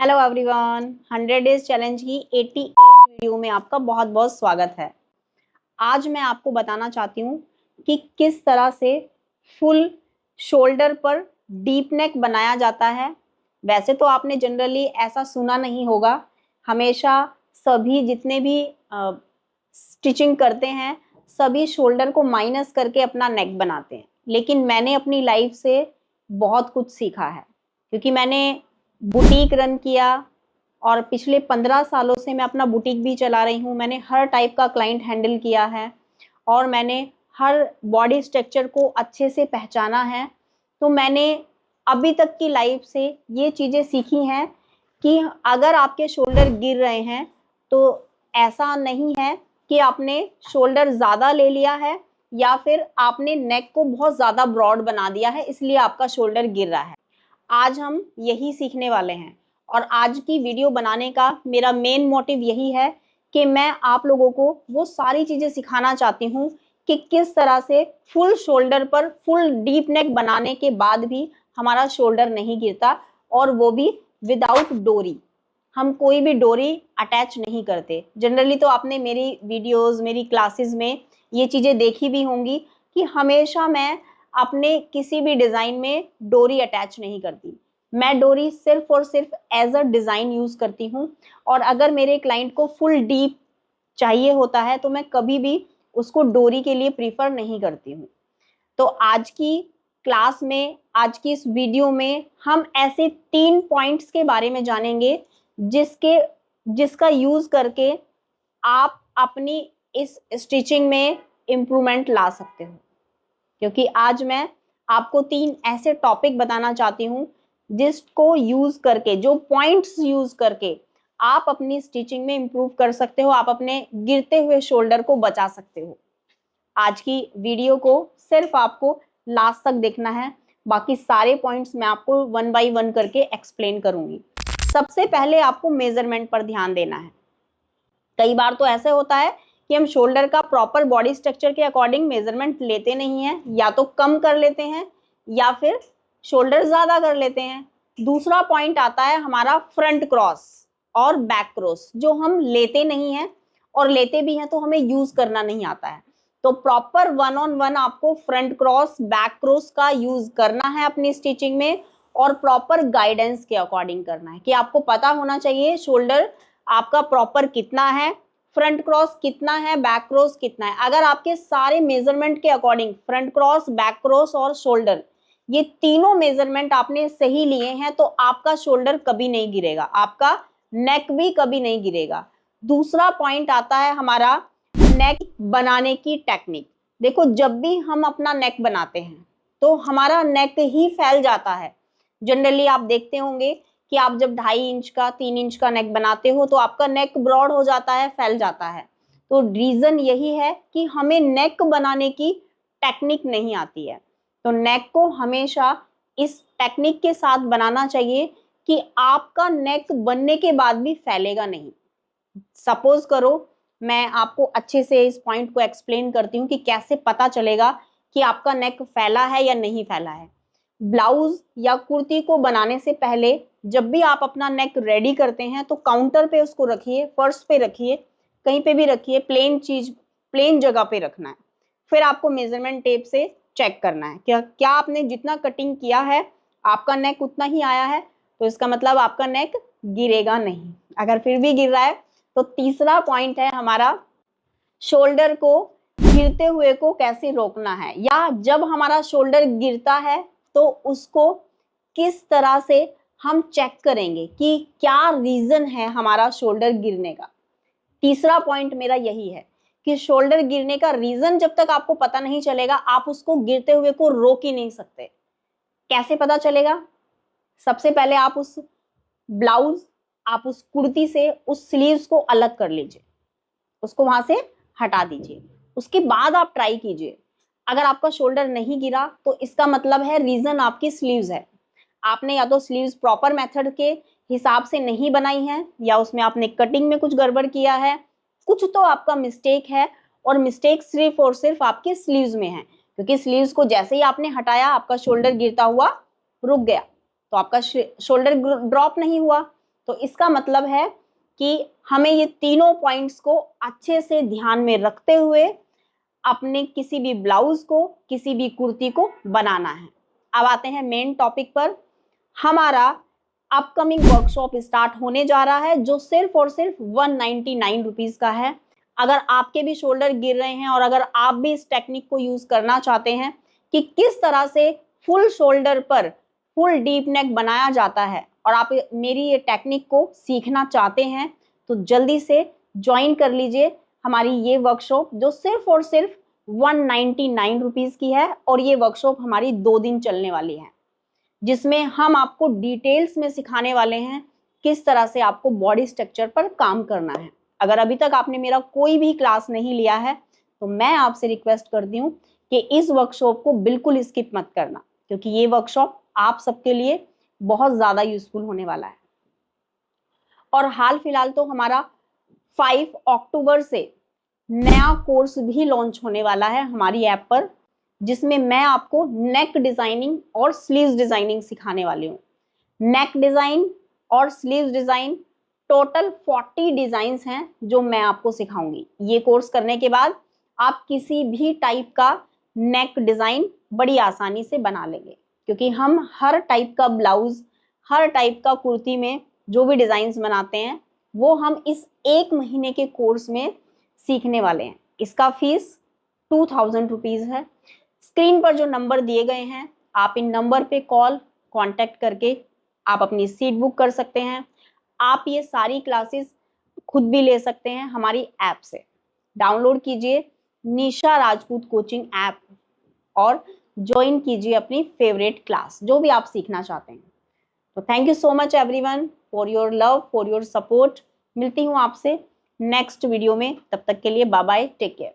Hello everyone, 100 days challenge की 88 video में आपका बहुत बहुत स्वागत है। आज मैं आपको बताना चाहती हूँ कि किस तरह से फुल शोल्डर पर डीप नेक बनाया जाता है। वैसे तो आपने जनरली ऐसा सुना नहीं होगा, हमेशा सभी जितने भी स्टिचिंग करते हैं सभी शोल्डर को माइनस करके अपना नेक बनाते हैं। लेकिन मैंने अपनी लाइफ से बहुत कुछ सीखा है, क्योंकि मैंने बुटीक रन किया और पिछले 15 सालों से मैं अपना बुटीक भी चला रही हूँ। मैंने हर टाइप का क्लाइंट हैंडल किया है और मैंने हर बॉडी स्ट्रक्चर को अच्छे से पहचाना है। तो मैंने अभी तक की लाइफ से ये चीज़ें सीखी हैं कि अगर आपके शोल्डर गिर रहे हैं तो ऐसा नहीं है कि आपने शोल्डर ज़्यादा ले लिया है या फिर आपने नेक को बहुत ज़्यादा ब्रॉड बना दिया है इसलिए आपका शोल्डर गिर रहा है। आज हम यही सीखने वाले हैं और आज की वीडियो बनाने का मेरा मेन मोटिव यही है कि मैं आप लोगों को वो सारी चीज़ें सिखाना चाहती हूँ कि किस तरह से फुल शोल्डर पर फुल डीप नेक बनाने के बाद भी हमारा शोल्डर नहीं गिरता, और वो भी विदाउट डोरी। हम कोई भी डोरी अटैच नहीं करते। जनरली तो आपने मेरी वीडियोस, मेरी क्लासेस में ये चीज़ें देखी भी होंगी कि हमेशा मैं अपने किसी भी डिज़ाइन में डोरी अटैच नहीं करती। मैं डोरी सिर्फ और सिर्फ एज अ डिज़ाइन यूज़ करती हूँ, और अगर मेरे क्लाइंट को फुल डीप चाहिए होता है तो मैं कभी भी उसको डोरी के लिए प्रीफर नहीं करती हूँ। तो आज की क्लास में, आज की इस वीडियो में हम ऐसे 3 पॉइंट्स के बारे में जानेंगे जिसका यूज़ करके आप अपनी इस स्टिचिंग में इम्प्रूवमेंट ला सकते हो। क्योंकि आज मैं आपको 3 ऐसे टॉपिक बताना चाहती हूँ जिसको यूज करके, जो पॉइंट्स यूज करके आप अपनी स्टिचिंग में इम्प्रूव कर सकते हो, आप अपने गिरते हुए शोल्डर को बचा सकते हो। आज की वीडियो को सिर्फ आपको लास्ट तक देखना है, बाकी सारे पॉइंट्स मैं आपको 1 बाय 1 करके एक्सप्लेन करूंगी। सबसे पहले आपको मेजरमेंट पर ध्यान देना है। कई बार तो ऐसे होता है कि हम शोल्डर का प्रॉपर बॉडी स्ट्रक्चर के अकॉर्डिंग मेजरमेंट लेते नहीं हैं, या तो कम कर लेते हैं या फिर शोल्डर ज़्यादा कर लेते हैं। दूसरा पॉइंट आता है हमारा फ्रंट क्रॉस और बैक क्रॉस, जो हम लेते नहीं हैं, और लेते भी हैं तो हमें यूज़ करना नहीं आता है। तो प्रॉपर 1-on-1 आपको फ्रंट क्रॉस, बैक क्रॉस का यूज़ करना है अपनी स्टिचिंग में, और प्रॉपर गाइडेंस के अकॉर्डिंग करना है कि आपको पता होना चाहिए शोल्डर आपका प्रॉपर कितना है, फ्रंट क्रॉस कितना है, बैक क्रॉस कितना है। अगर आपके सारे मेजरमेंट के according front cross, back cross और शोल्डर, ये तीनों मेजरमेंट आपने सही लिए हैं तो आपका शोल्डर कभी नहीं गिरेगा, आपका नेक भी कभी नहीं गिरेगा। दूसरा पॉइंट आता है हमारा नेक बनाने की टेक्निक। देखो, जब भी हम अपना नेक बनाते हैं तो हमारा नेक ही फैल जाता है। जनरली आप देखते होंगे कि आप जब 2.5 इंच का, 3 इंच का नेक बनाते हो तो आपका नेक ब्रॉड हो जाता है, फैल जाता है। तो रीजन यही है कि हमें नेक बनाने की टेक्निक नहीं आती है। तो नेक को हमेशा इस टेक्निक के साथ बनाना चाहिए कि आपका नेक बनने के बाद भी फैलेगा नहीं। सपोज करो, मैं आपको अच्छे से इस पॉइंट को एक्सप्लेन करती हूँ कि कैसे पता चलेगा कि आपका नेक फैला है या नहीं फैला है। ब्लाउज या कुर्ती को बनाने से पहले जब भी आप अपना नेक रेडी करते हैं तो काउंटर पे उसको रखिए, फर्श पे रखिए, कहीं पे भी रखिए, प्लेन जगह पे रखना है। फिर आपको मेजरमेंट टेप से चेक करना है क्या आपने जितना कटिंग किया है आपका नेक उतना ही आया है, तो इसका मतलब आपका नेक गिरेगा नहीं। अगर फिर भी गिर रहा है तो तीसरा पॉइंट है हमारा शोल्डर को गिरते हुए को कैसे रोकना है, या जब हमारा शोल्डर गिरता है तो उसको किस तरह से हम चेक करेंगे कि क्या रीजन है हमारा शोल्डर गिरने का। तीसरा पॉइंट मेरा यही है कि शोल्डर गिरने का रीजन जब तक आपको पता नहीं चलेगा आप उसको गिरते हुए को रोक ही नहीं सकते। कैसे पता चलेगा? सबसे पहले आप उस ब्लाउज, आप उस कुर्ती से उस स्लीव्स को अलग कर लीजिए, उसको वहां से हटा दीजिए। उसके बाद आप ट्राई कीजिए। अगर आपका शोल्डर नहीं गिरा तो इसका मतलब है रीजन आपकी स्लीव्स है। आपने या तो स्लीव्स प्रॉपर मेथड के हिसाब से नहीं बनाई है, या उसमें आपने कटिंग में कुछ गड़बड़ किया है, कुछ तो आपका मिस्टेक है, और मिस्टेक सिर्फ और सिर्फ आपके स्लीव्स में है। क्योंकि स्लीव्स को जैसे ही आपने हटाया आपका शोल्डर गिरता हुआ रुक गया, तो आपका शोल्डर ड्रॉप नहीं हुआ, तो इसका मतलब है कि हमें ये तीनों पॉइंट्स को अच्छे से ध्यान में रखते हुए अपने किसी भी ब्लाउज को, किसी भी कुर्ती को बनाना है। अब आते हैं मेन टॉपिक पर। हमारा अपकमिंग वर्कशॉप स्टार्ट होने जा रहा है जो सिर्फ और सिर्फ 199 रुपीज का है। अगर आपके भी शोल्डर गिर रहे हैं और अगर आप भी इस टेक्निक को यूज करना चाहते हैं कि किस तरह से फुल शोल्डर पर फुल डीप नेक बनाया जाता है और आप मेरी ये टेक्निक को सीखना चाहते हैं, तो जल्दी से ज्वाइन कर लीजिए हमारी ये वर्कशॉप जो सिर्फ और सिर्फ 199 रुपीज की है। और ये वर्कशॉप हमारी 2 दिन चलने वाली है, जिसमें हम आपको डिटेल्स में सिखाने वाले हैं किस तरह से आपको बॉडी स्ट्रक्चर पर काम करना है। अगर अभी तक आपने मेरा कोई भी क्लास नहीं लिया है तो मैं आपसे रिक्वेस्ट करती हूँ कि इस वर्कशॉप को बिल्कुल स्किप मत करना, क्योंकि ये वर्कशॉप आप सबके लिए बहुत ज़्यादा यूजफुल होने वाला है। और हाल फिलहाल तो हमारा 5 अक्टूबर से नया कोर्स भी लॉन्च होने वाला है हमारी ऐप पर, जिसमें मैं आपको नेक डिजाइनिंग और स्लीव्स डिजाइनिंग सिखाने वाली हूँ। नेक डिजाइन और स्लीव्स डिजाइन टोटल 40 डिजाइन्स हैं जो मैं आपको सिखाऊंगी। ये कोर्स करने के बाद आप किसी भी टाइप का नेक डिजाइन बड़ी आसानी से बना लेंगे, क्योंकि हम हर टाइप का ब्लाउज, हर टाइप का कुर्ती में जो भी डिजाइन्स बनाते हैं वो हम इस 1 महीने के कोर्स में सीखने वाले हैं। इसका फीस 2000 रुपीज है। स्क्रीन पर जो नंबर दिए गए हैं आप इन नंबर पे कॉल कांटेक्ट करके आप अपनी सीट बुक कर सकते हैं। आप ये सारी क्लासेस खुद भी ले सकते हैं हमारी ऐप से। डाउनलोड कीजिए निशा राजपूत कोचिंग ऐप और ज्वाइन कीजिए अपनी फेवरेट क्लास जो भी आप सीखना चाहते हैं। तो thank you so much everyone for your love, for your support. मिलती हूँ आपसे नेक्स्ट वीडियो में, तब तक के लिए बाय बाय, टेक केयर।